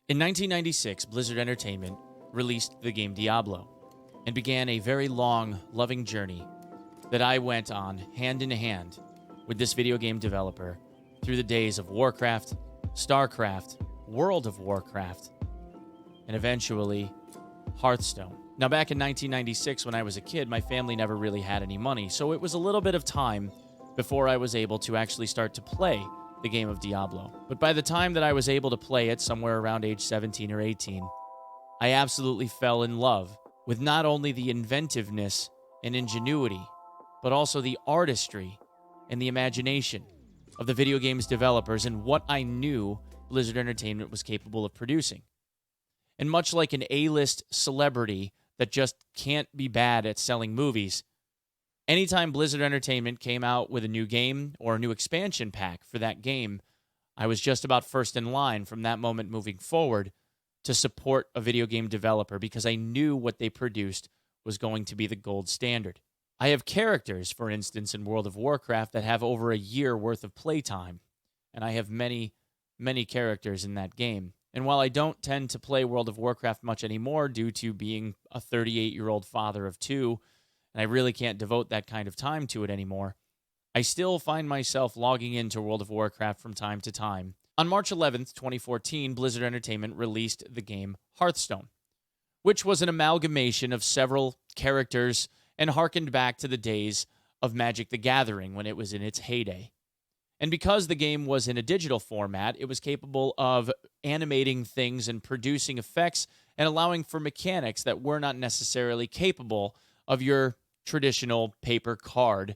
In 1996, Blizzard Entertainment released the game Diablo and began a very long, loving journey that I went on hand in hand with this video game developer through the days of Warcraft, StarCraft, World of Warcraft, and eventually Hearthstone. Now, back in 1996, when I was a kid, my family never really had any money, so it was a little bit of time before I was able to actually start to play the game of Diablo. But by the time that I was able to play it, somewhere around age 17 or 18, I absolutely fell in love with not only the inventiveness and ingenuity, but also the artistry and the imagination of the video games developers and what I knew Blizzard Entertainment was capable of producing. And much like an A-list celebrity that just can't be bad at selling movies, anytime Blizzard Entertainment came out with a new game or a new expansion pack for that game, I was just about first in line from that moment moving forward to support a video game developer because I knew what they produced was going to be the gold standard. I have characters, for instance, in World of Warcraft that have over a year worth of playtime, and I have many, many characters in that game. And while I don't tend to play World of Warcraft much anymore due to being a 38-year-old father of two, and I really can't devote that kind of time to it anymore, I still find myself logging into World of Warcraft from time to time. On March 11th, 2014, Blizzard Entertainment released the game Hearthstone, which was an amalgamation of several characters and harkened back to the days of Magic the Gathering when it was in its heyday. And because the game was in a digital format, it was capable of animating things and producing effects and allowing for mechanics that were not necessarily capable of your traditional paper card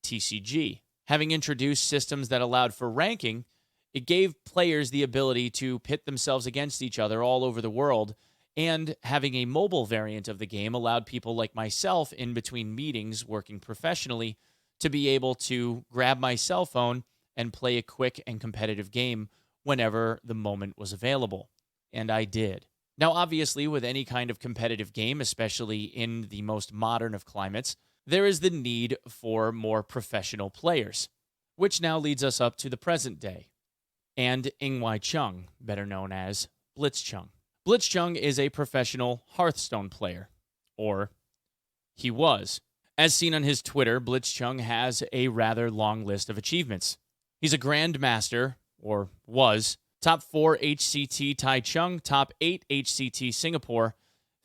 TCG. Having introduced systems that allowed for ranking, it gave players the ability to pit themselves against each other all over the world, and having a mobile variant of the game allowed people like myself in between meetings working professionally to be able to grab my cell phone and play a quick and competitive game whenever the moment was available. And I did. Now, obviously, with any kind of competitive game, especially in the most modern of climates, there is the need for more professional players, which now leads us up to the present day, and Chung, better known as Blitzchung. Blitzchung is a professional Hearthstone player, or he was. As seen on his Twitter, Blitzchung has a rather long list of achievements. He's a Grandmaster, or was, top 4 HCT Taichung, top 8 HCT Singapore,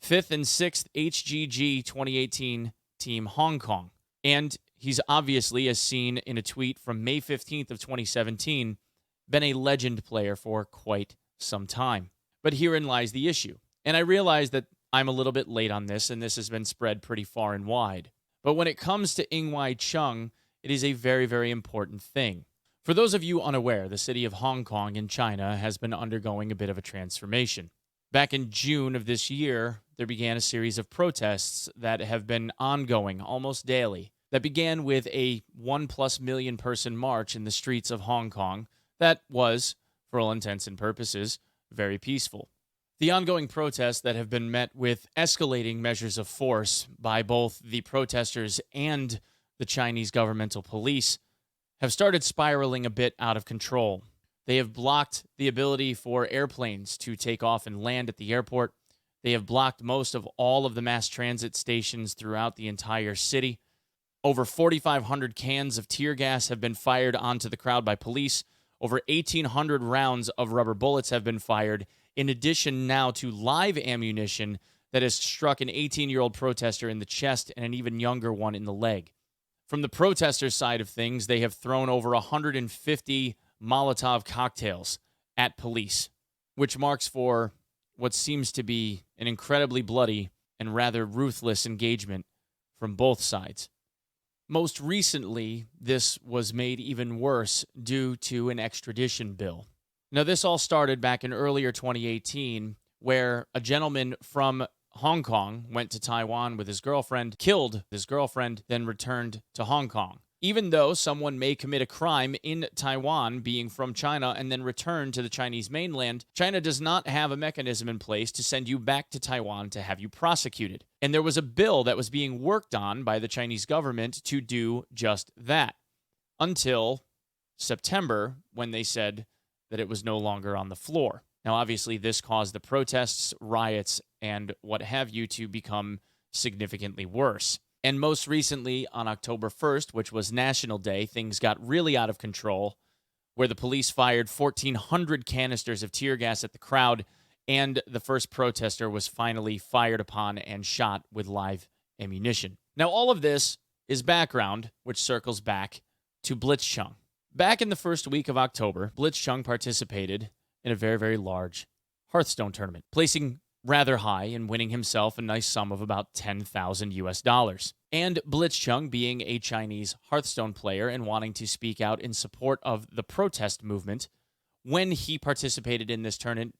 5th and 6th HGG 2018 Team Hong Kong. And he's obviously, as seen in a tweet from May 15th of 2017, been a legend player for quite some time. But herein lies the issue. And I realize that I'm a little bit late on this, and this has been spread pretty far and wide. But when it comes to Chung, it is a very, very important thing. For those of you unaware, the city of Hong Kong in China has been undergoing a bit of a transformation. Back in June of this year, there began a series of protests that have been ongoing almost daily, that began with a 1+ million person march in the streets of Hong Kong that was, for all intents and purposes, very peaceful. The ongoing protests that have been met with escalating measures of force by both the protesters and the Chinese governmental police have started spiraling a bit out of control. They have blocked the ability for airplanes to take off and land at the airport. They have blocked most of all of the mass transit stations throughout the entire city. Over 4,500 cans of tear gas have been fired onto the crowd by police. Over 1,800 rounds of rubber bullets have been fired, in addition now to live ammunition that has struck an 18-year-old protester in the chest and an even younger one in the leg. From the protesters' side of things, they have thrown over 150 Molotov cocktails at police, which marks for what seems to be an incredibly bloody and rather ruthless engagement from both sides. Most recently, this was made even worse due to an extradition bill. Now, this all started back in earlier 2018, where a gentleman from Hong Kong went to Taiwan with his girlfriend, killed his girlfriend, then returned to Hong Kong. Even though someone may commit a crime in Taiwan, being from China, and then return to the Chinese mainland, China does not have a mechanism in place to send you back to Taiwan to have you prosecuted. And there was a bill that was being worked on by the Chinese government to do just that, until September, when they said that it was no longer on the floor. Now, obviously, this caused the protests, riots, and what have you to become significantly worse. And most recently, on October 1st, which was National Day, things got really out of control, where the police fired 1,400 canisters of tear gas at the crowd, and the first protester was finally fired upon and shot with live ammunition. Now, all of this is background, which circles back to Blitzchung. Back in the first week of October, Blitzchung participated in a very, very large Hearthstone tournament, placing rather high and winning himself a nice sum of about 10,000 US dollars. And Blitzchung, being a Chinese Hearthstone player and wanting to speak out in support of the protest movement, when he participated in this tournament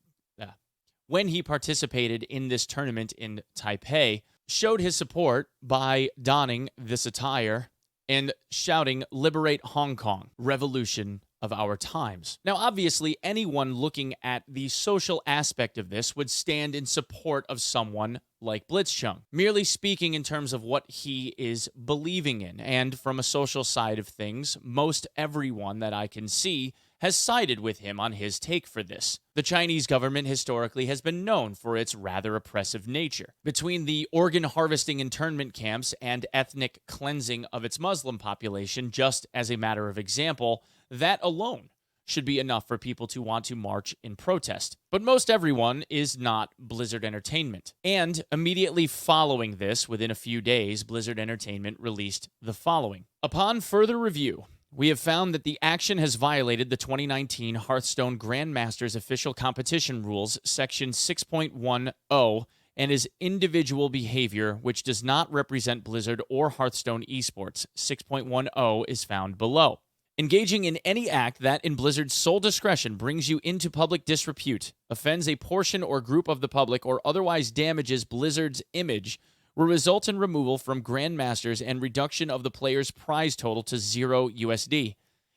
in Taipei, showed his support by donning this attire and shouting, "Liberate Hong Kong, revolution of our times." Now, obviously, anyone looking at the social aspect of this would stand in support of someone like Blitzchung, merely speaking in terms of what he is believing in. And from a social side of things, most everyone that I can see has sided with him on his take for this. The Chinese government historically has been known for its rather oppressive nature. Between the organ harvesting internment camps and ethnic cleansing of its Muslim population, just as a matter of example, that alone should be enough for people to want to march in protest. But most everyone is not Blizzard Entertainment. And immediately following this, within a few days, Blizzard Entertainment released the following. Upon further review, we have found that the action has violated the 2019 Hearthstone Grandmasters Official Competition Rules, Section 6.10, and is individual behavior which does not represent Blizzard or Hearthstone esports. 6.10 is found below. Engaging in any act that, in Blizzard's sole discretion, brings you into public disrepute, offends a portion or group of the public, or otherwise damages Blizzard's image, will result in removal from Grandmasters and reduction of the player's prize total to $0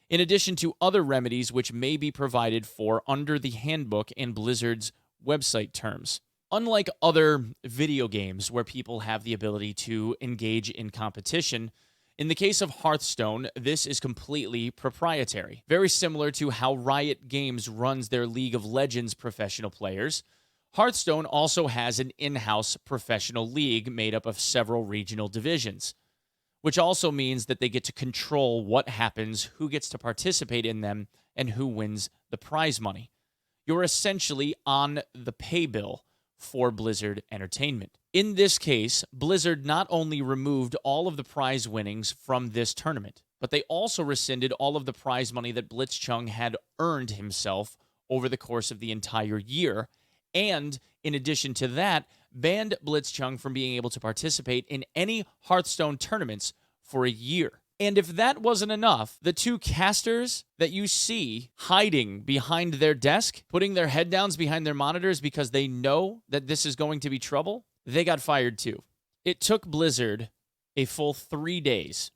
in addition to other remedies which may be provided for under the handbook and Blizzard's website terms. Unlike other video games where people have the ability to engage in competition, in the case of Hearthstone, this is completely proprietary. Very similar to how Riot Games runs their League of Legends professional players, Hearthstone also has an in-house professional league made up of several regional divisions, which also means that they get to control what happens, who gets to participate in them, and who wins the prize money. You're essentially on the pay bill for Blizzard Entertainment. In this case, Blizzard not only removed all of the prize winnings from this tournament, but they also rescinded all of the prize money that Blitzchung had earned himself over the course of the entire year, and in addition to that, banned Blitzchung from being able to participate in any Hearthstone tournaments for a year. And if that wasn't enough, the two casters that you see hiding behind their desk, putting their head downs behind their monitors because they know that this is going to be trouble, they got fired too. It took Blizzard a full 3 days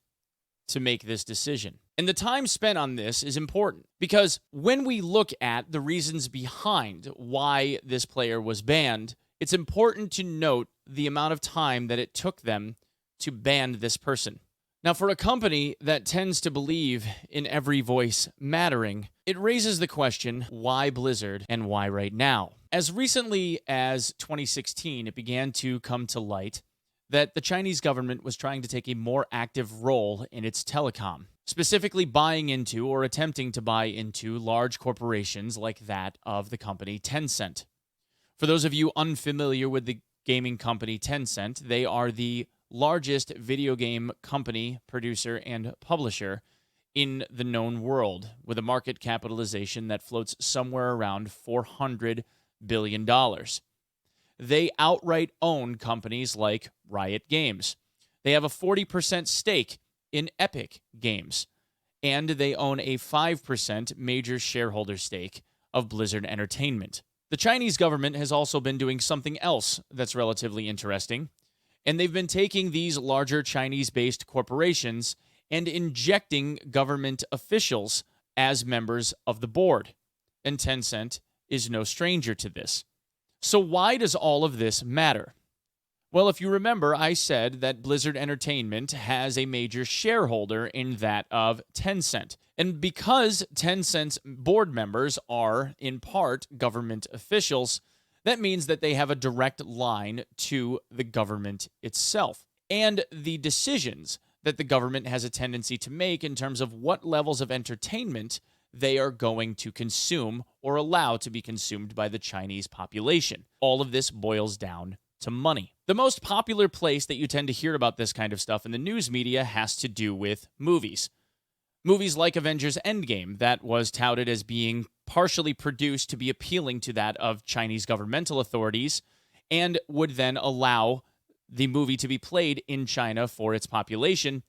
to make this decision. And the time spent on this is important because when we look at the reasons behind why this player was banned, it's important to note the amount of time that it took them to ban this person. Now, for a company that tends to believe in every voice mattering, it raises the question, why Blizzard and why right now? As recently as 2016, it began to come to light that the Chinese government was trying to take a more active role in its telecom, specifically buying into or attempting to buy into large corporations like that of the company Tencent. For those of you unfamiliar with the gaming company Tencent, they are the largest video game company, producer, and publisher in the known world, with a market capitalization that floats somewhere around $400 billion. They outright own companies like Riot Games. They have a 40% stake in Epic Games, and they own a 5% major shareholder stake of Blizzard Entertainment. The Chinese government has also been doing something else that's relatively interesting, and they've been taking these larger Chinese-based corporations and injecting government officials as members of the board. And Tencent is no stranger to this. So why does all of this matter? Well, if you remember, I said that Blizzard Entertainment has a major shareholder in that of Tencent. And because Tencent's board members are, in part, government officials, that means that they have a direct line to the government itself. And the decisions that the government has a tendency to make in terms of what levels of entertainment they are going to consume or allow to be consumed by the Chinese population. All of this boils down to money. The most popular place that you tend to hear about this kind of stuff in the news media has to do with movies. Movies like Avengers Endgame, that was touted as being partially produced to be appealing to that of Chinese governmental authorities and would then allow the movie to be played in China for its population,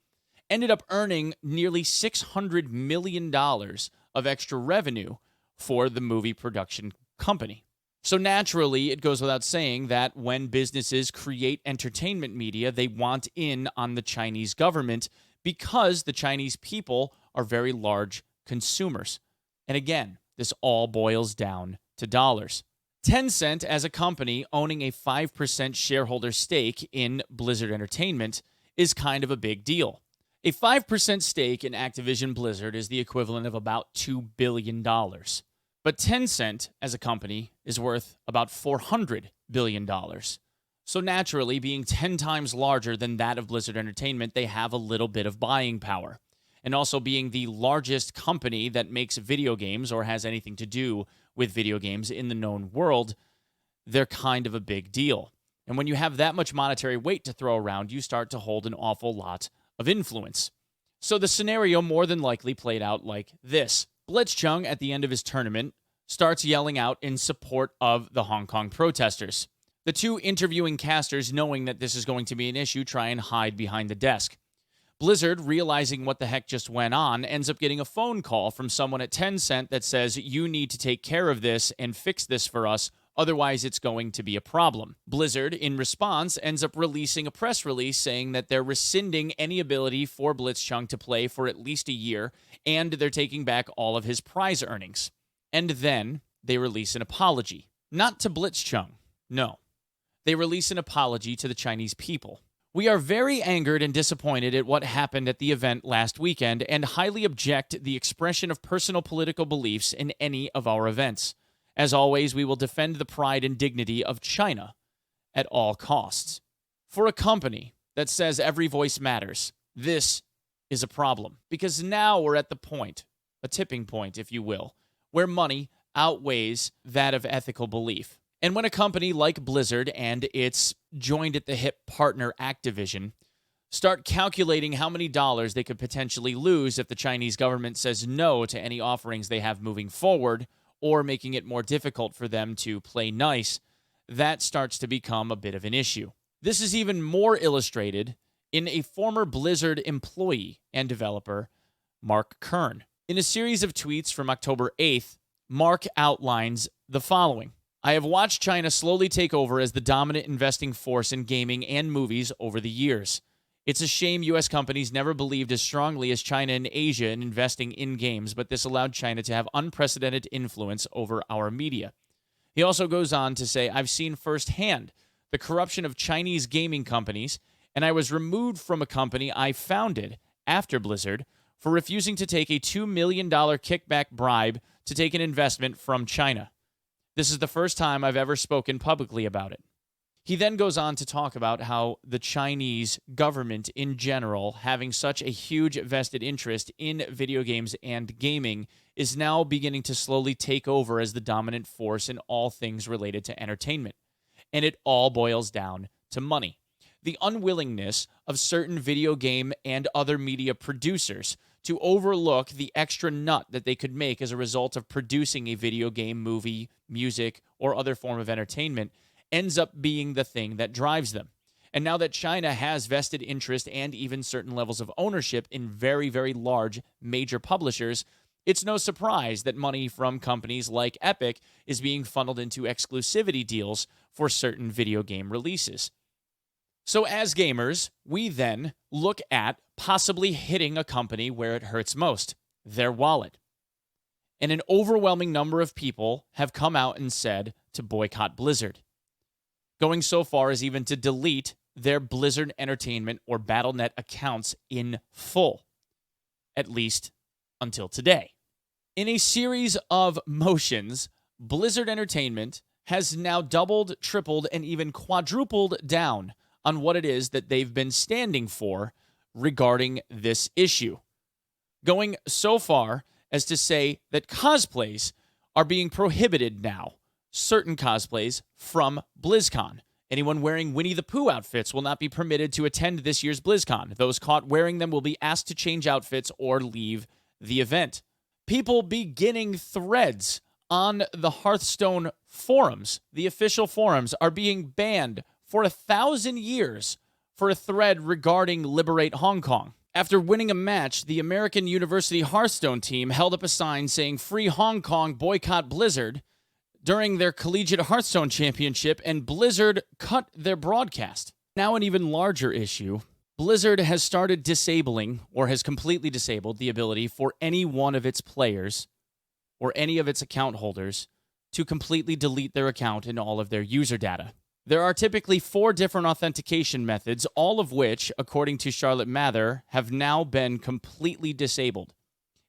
ended up earning nearly $600 million of extra revenue for the movie production company. So naturally, it goes without saying that when businesses create entertainment media, they want in on the Chinese government because the Chinese people are very large consumers. And again, this all boils down to dollars. Tencent, as a company owning a 5% shareholder stake in Blizzard Entertainment, is kind of a big deal. A 5% stake in Activision Blizzard is the equivalent of about $2 billion. But Tencent, as a company, is worth about $400 billion. So naturally, being 10 times larger than that of Blizzard Entertainment, they have a little bit of buying power. And also being the largest company that makes video games or has anything to do with video games in the known world, they're kind of a big deal. And when you have that much monetary weight to throw around, you start to hold an awful lot of influence. So the scenario more than likely played out like this. Blitzchung, at the end of his tournament, starts yelling out in support of the Hong Kong protesters. The two interviewing casters, knowing that this is going to be an issue, try and hide behind the desk. Blizzard, realizing what the heck just went on, ends up getting a phone call from someone at Tencent that says, you need to take care of this and fix this for us, otherwise it's going to be a problem. Blizzard, in response, ends up releasing a press release saying that they're rescinding any ability for Blitzchung to play for at least a year, and they're taking back all of his prize earnings. And then they release an apology. Not to Blitzchung, no. They release an apology to the Chinese people. We are very angered and disappointed at what happened at the event last weekend and highly object the expression of personal political beliefs in any of our events. As always, we will defend the pride and dignity of China at all costs. For a company that says every voice matters, this is a problem. Because now we're at the point, a tipping point, if you will, where money outweighs that of ethical belief. And when a company like Blizzard and its joined-at-the-hip partner Activision start calculating how many dollars they could potentially lose if the Chinese government says no to any offerings they have moving forward, or making it more difficult for them to play nice, that starts to become a bit of an issue. This is even more illustrated in a former Blizzard employee and developer, Mark Kern. In a series of tweets from October 8th, Mark outlines the following. I have watched China slowly take over as the dominant investing force in gaming and movies over the years. It's a shame U.S. companies never believed as strongly as China and Asia in investing in games, but this allowed China to have unprecedented influence over our media. He also goes on to say, I've seen firsthand the corruption of Chinese gaming companies, and I was removed from a company I founded after Blizzard for refusing to take a $2 million kickback bribe to take an investment from China. This is the first time I've ever spoken publicly about it. He then goes on to talk about how the Chinese government in general, having such a huge vested interest in video games and gaming, is now beginning to slowly take over as the dominant force in all things related to entertainment. And it all boils down to money. The unwillingness of certain video game and other media producers to overlook the extra nut that they could make as a result of producing a video game, movie, music, or other form of entertainment ends up being the thing that drives them. And now that China has vested interest and even certain levels of ownership in very, very large major publishers, it's no surprise that money from companies like Epic is being funneled into exclusivity deals for certain video game releases. So as gamers, we then look at possibly hitting a company where it hurts most, their wallet. And an overwhelming number of people have come out and said to boycott Blizzard. going so far as even to delete their Blizzard Entertainment or Battle.net accounts in full, at least until today. In a series of motions, Blizzard Entertainment has now doubled, tripled, and even quadrupled down on what it is that they've been standing for regarding this issue, going so far as to say that cosplays are being prohibited now, certain cosplays from BlizzCon. Anyone wearing Winnie the Pooh outfits will not be permitted to attend this year's BlizzCon. Those caught wearing them will be asked to change outfits or leave the event. People beginning threads on the Hearthstone forums, the official forums, are being banned for 1,000 years for a thread regarding Liberate Hong Kong. After winning a match, the American University Hearthstone team held up a sign saying "Free Hong Kong, boycott Blizzard" during their Collegiate Hearthstone Championship, and Blizzard cut their broadcast. Now an even larger issue. Blizzard has started disabling, or has completely disabled, the ability for any one of its players or any of its account holders to completely delete their account and all of their user data. There are typically 4 different authentication methods, all of which, according to Charlotte Mather, have now been completely disabled.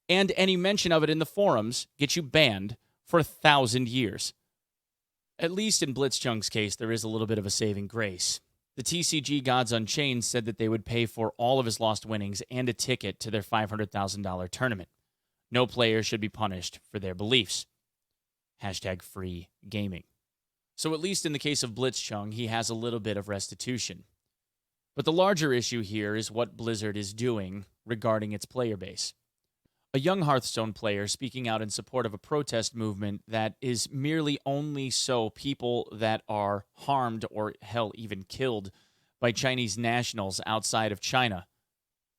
And any mention of it in the forums gets you banned for 1,000 years. At least in Blitzchung's case, there is a little bit of a saving grace. The TCG Gods Unchained said that they would pay for all of his lost winnings and a ticket to their $500,000 tournament. No player should be punished for their beliefs. #free gaming. So at least in the case of Blitzchung, he has a little bit of restitution. But the larger issue here is what Blizzard is doing regarding its player base. A young Hearthstone player speaking out in support of a protest movement that is merely only so people that are harmed or, hell, even killed by Chinese nationals outside of China,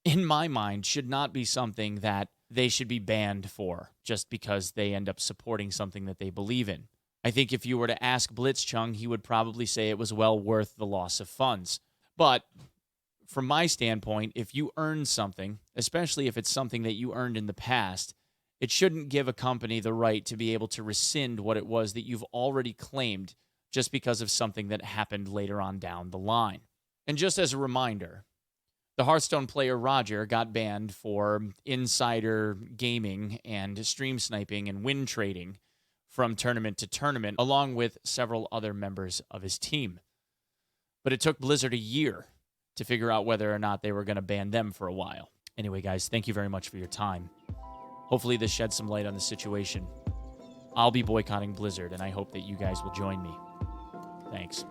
in my mind, should not be something that they should be banned for just because they end up supporting something that they believe in. I think if you were to ask Blitzchung, he would probably say it was well worth the loss of funds. But from my standpoint, if you earn something, especially if it's something that you earned in the past, it shouldn't give a company the right to be able to rescind what it was that you've already claimed just because of something that happened later on down the line. And just as a reminder, the Hearthstone player Roger got banned for insider gaming and stream sniping and win trading from tournament to tournament, along with several other members of his team. But it took Blizzard a year to figure out whether or not they were going to ban them for a while. Anyway, guys, thank you very much for your time. Hopefully this sheds some light on the situation. I'll be boycotting Blizzard, and I hope that you guys will join me. Thanks.